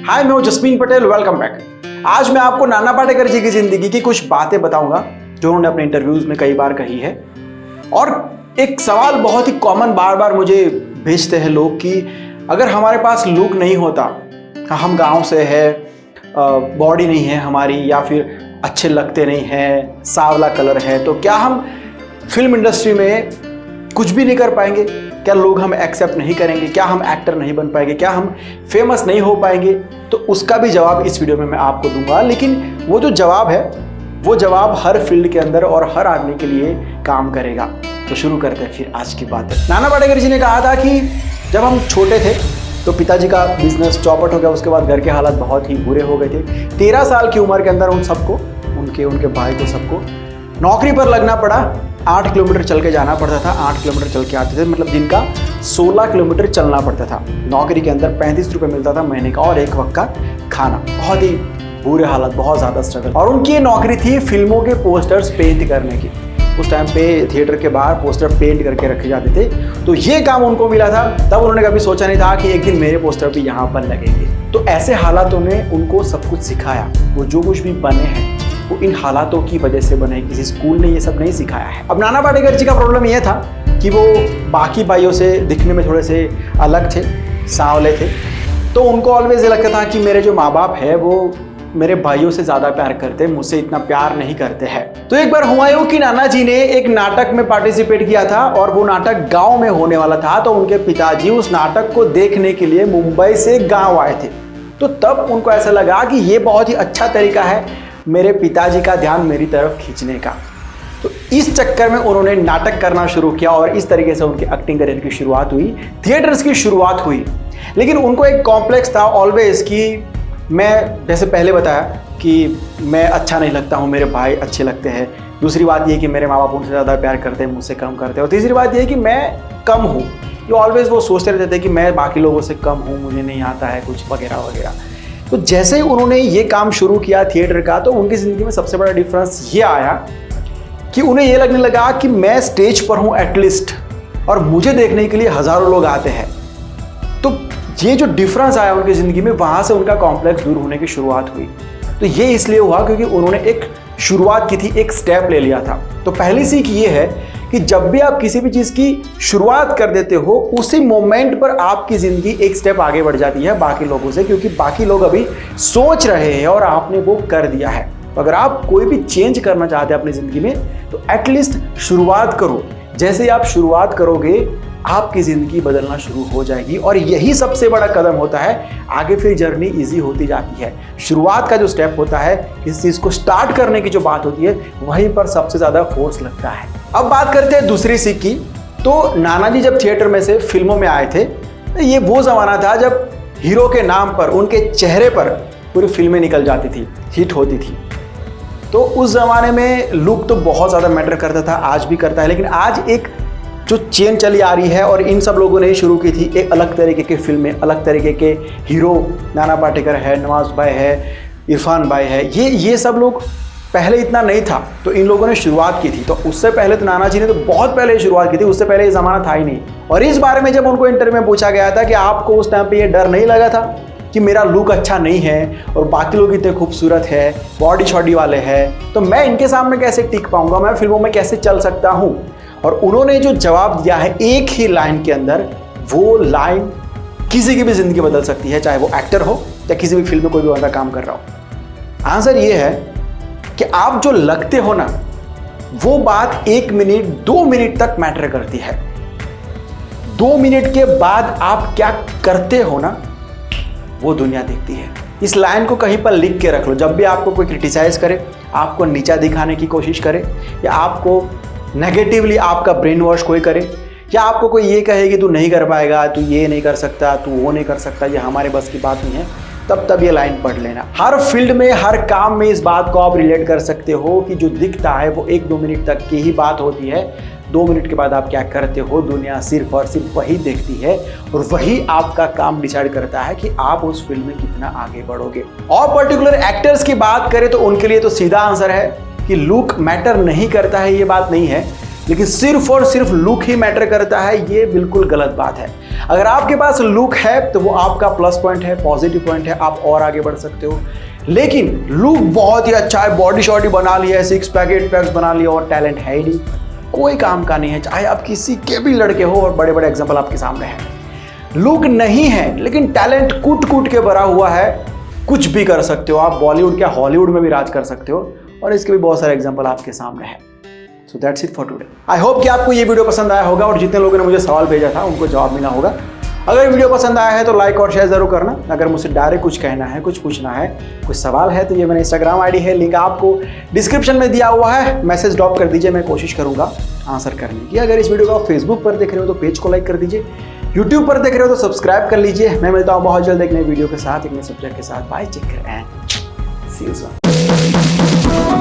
हाय, मैं हूं jasmine Patel, welcome back. आज मैं आपको नाना पाटेकर जी की जिंदगी की कुछ बातें बताऊंगा जो उन्होंने अपने इंटरव्यूज में कई बार कही है। और एक सवाल बहुत ही कॉमन बार बार मुझे भेजते हैं लोग कि अगर हमारे पास लुक नहीं होता, हम गांव से है, बॉडी नहीं है हमारी, या फिर अच्छे लगते नहीं हैं, सांवला कलर है, तो क्या हम फिल्म इंडस्ट्री में कुछ भी नहीं कर पाएंगे? क्या लोग हम एक्सेप्ट नहीं करेंगे? क्या हम एक्टर नहीं बन पाएंगे? क्या हम फेमस नहीं हो पाएंगे? तो उसका भी जवाब इस वीडियो में मैं आपको दूंगा। लेकिन वो जो जवाब है, वो जवाब हर फील्ड के अंदर और हर आदमी के लिए काम करेगा। तो शुरू करते हैं फिर आज की बात। नाना पाटेकर जी ने कहा था कि जब हम छोटे थे तो पिताजी का बिजनेस चौपट हो गया, उसके बाद घर के हालात बहुत ही बुरे हो गए थे। 13 साल की उम्र के अंदर उन सबको, उनके भाई को, सबको नौकरी पर लगना पड़ा। 8 किलोमीटर चल के जाना पड़ता था, 8 किलोमीटर चल के आते थे, मतलब दिन का 16 किलोमीटर चलना पड़ता था। नौकरी के अंदर 35 रुपये मिलता था महीने का और एक वक्त का खाना। बहुत ही बुरे हालत, बहुत ज़्यादा स्ट्रगल। और उनकी ये नौकरी थी फिल्मों के पोस्टर्स पेंट करने की। उस टाइम पे थिएटर के बाहर पोस्टर पेंट करके रखे जाते थे, तो ये काम उनको मिला था। तब उन्होंने कभी सोचा नहीं था कि एक दिन मेरे पोस्टर भी यहाँ पर लगेंगे। तो ऐसे हालातों ने उनको सब कुछ सिखाया। वो जो कुछ भी बने हैं वो इन हालातों की वजह से बने, किसी स्कूल ने ये सब नहीं सिखाया है। अब नाना पाटेकर जी का प्रॉब्लम ये था कि वो बाकी भाइयों से दिखने में थोड़े से अलग थे, सांवले थे। तो उनको ऑलवेज ये लगता था कि मेरे जो माँ बाप है वो मेरे भाइयों से ज़्यादा प्यार करते हैं, मुझसे इतना प्यार नहीं करते हैं। तो एक बार हुआ यूं कि नाना जी ने एक नाटक में पार्टिसिपेट किया था और वो नाटक गाँव में होने वाला था। तो उनके पिताजी उस नाटक को देखने के लिए मुंबई से गाँव आए थे। तो तब उनको ऐसा लगा कि ये बहुत ही अच्छा तरीका है मेरे पिताजी का ध्यान मेरी तरफ खींचने का। तो इस चक्कर में उन्होंने नाटक करना शुरू किया और इस तरीके से उनके एक्टिंग करियर की शुरुआत हुई, थिएटर्स की शुरुआत हुई। लेकिन उनको एक कॉम्प्लेक्स था ऑलवेज कि मैं, जैसे पहले बताया कि मैं अच्छा नहीं लगता हूँ, मेरे भाई अच्छे लगते हैं। दूसरी बात ये कि मेरे माँ बाप उनसे ज़्यादा प्यार करते हैं, मुझसे कम करते हैं। और तीसरी बात ये कि मैं कम हूँ। ये ऑलवेज वो सोचते रहते थे कि मैं बाकी लोगों से कम हूँ, मुझे नहीं आता है कुछ वगैरह वगैरह। तो जैसे ही उन्होंने ये काम शुरू किया थिएटर का, तो उनकी ज़िंदगी में सबसे बड़ा डिफरेंस ये आया कि उन्हें ये लगने लगा कि मैं स्टेज पर हूँ एटलीस्ट, और मुझे देखने के लिए हज़ारों लोग आते हैं। तो ये जो डिफरेंस आया उनकी ज़िंदगी में, वहाँ से उनका कॉम्प्लेक्स दूर होने की शुरुआत हुई। तो ये इसलिए हुआ क्योंकि उन्होंने एक शुरुआत की थी, एक स्टेप ले लिया था। तो पहली सीख ये है कि जब भी आप किसी भी चीज़ की शुरुआत कर देते हो, उसी मोमेंट पर आपकी ज़िंदगी एक स्टेप आगे बढ़ जाती है बाकी लोगों से, क्योंकि बाकी लोग अभी सोच रहे हैं और आपने वो कर दिया है। तो अगर आप कोई भी चेंज करना चाहते हैं अपनी ज़िंदगी में, तो एटलीस्ट शुरुआत करो। जैसे ही आप शुरुआत करोगे, आपकी ज़िंदगी बदलना शुरू हो जाएगी। और यही सबसे बड़ा कदम होता है, आगे फिर जर्नी इजी होती जाती है। शुरुआत का जो स्टेप होता है, इस चीज़ को स्टार्ट करने की जो बात होती है, वहीं पर सबसे ज़्यादा फोर्स लगता है। अब बात करते हैं दूसरी सीख की। तो नाना जी जब थिएटर में से फिल्मों में आए थे, ये वो ज़माना था जब हीरो के नाम पर, उनके चेहरे पर पूरी फिल्में निकल जाती थी, हिट होती थी। तो उस ज़माने में लुक तो बहुत ज़्यादा मैटर करता था, आज भी करता है। लेकिन आज एक जो चेन चली आ रही है, और इन सब लोगों ने शुरू की थी एक अलग तरीके की फिल्में, अलग तरीके के हीरो। नाना पाटेकर है, नवाज भाई है, इरफान भाई है, ये सब लोग पहले इतना नहीं था, तो इन लोगों ने शुरुआत की थी। तो उससे पहले तो नाना जी ने तो बहुत पहले शुरुआत की थी, उससे पहले ये ज़माना था ही नहीं। और इस बारे में जब उनको इंटरव्यू में पूछा गया था कि आपको उस टाइम पे ये डर नहीं लगा था कि मेरा लुक अच्छा नहीं है और बाकी लोग इतने खूबसूरत है, बॉडी शॉडी वाले हैं, तो मैं इनके सामने कैसे टिक पाऊंगा, मैं फिल्मों में कैसे चल सकता हूँ? और उन्होंने जो जवाब दिया है एक ही लाइन के अंदर, वो लाइन किसी की भी ज़िंदगी बदल सकती है, चाहे वो एक्टर हो या किसी भी फिल्म में कोई भी बंदा काम कर रहा हो। आंसर ये है कि आप जो लगते हो ना, वो बात 1 मिनट 2 मिनट तक मैटर करती है। 2 मिनट के बाद आप क्या करते हो ना, वो दुनिया देखती है। इस लाइन को कहीं पर लिख के रख लो। जब भी आपको कोई क्रिटिसाइज करे, आपको नीचा दिखाने की कोशिश करे, या आपको नेगेटिवली आपका ब्रेन वॉश कोई करे, या आपको कोई ये कहे कि तू नहीं कर पाएगा, तू ये नहीं कर सकता, तू वो नहीं कर सकता, ये हमारे बस की बात नहीं है, तब ये लाइन पढ़ लेना। हर फील्ड में, हर काम में इस बात को आप रिलेट कर सकते हो कि जो दिखता है वो 1-2 मिनट तक की ही बात होती है। 2 मिनट के बाद आप क्या करते हो, दुनिया सिर्फ और सिर्फ वही देखती है, और वही आपका काम डिसाइड करता है कि आप उस फील्ड में कितना आगे बढ़ोगे। और पर्टिकुलर एक्टर्स की बात करें तो उनके लिए तो सीधा आंसर है कि लुक मैटर नहीं करता है, ये बात नहीं है। लेकिन सिर्फ और सिर्फ लुक ही मैटर करता है, ये बिल्कुल गलत बात है। अगर आपके पास लुक है तो वो आपका प्लस पॉइंट है, पॉजिटिव पॉइंट है, आप और आगे बढ़ सकते हो। लेकिन लुक बहुत ही अच्छा है, बॉडी शॉडी बना लिया है, 6 पैक 8 पैक्स बना लिया और टैलेंट है ही नहीं, कोई काम का नहीं है, चाहे आप किसी के भी लड़के हो। और बड़े बड़े एग्जाम्पल आपके सामने हैं। लुक नहीं है लेकिन टैलेंट कूट कूट के भरा हुआ है, कुछ भी कर सकते हो आप, बॉलीवुड क्या हॉलीवुड में भी राज कर सकते हो। और इसके भी बहुत सारे एग्जाम्पल आपके सामने हैं। So that's it for today. I hope कि आपको ये वीडियो पसंद आया होगा और जितने लोगों ने मुझे सवाल भेजा था उनको जवाब मिला होगा। अगर वीडियो पसंद आया है तो लाइक और शेयर जरूर करना। अगर मुझसे डायरेक्ट कुछ कहना है, कुछ पूछना है, कुछ सवाल है तो ये मेरा इंस्टाग्राम आईडी है, लिंक आपको डिस्क्रिप्शन में दिया हुआ है, मैसेज ड्रॉप कर दीजिए, मैं कोशिश करूंगा आंसर करने की। अगर इस वीडियो को आप फेसबुक पर देख रहे हो तो पेज को लाइक कर दीजिए, यूट्यूब पर देख रहे हो तो सब्सक्राइब कर लीजिए। मैं मिलता हूँ बहुत जल्द एक नए वीडियो के साथ, एक नए सब्जेक्ट के साथ। Bye, take care and see you soon.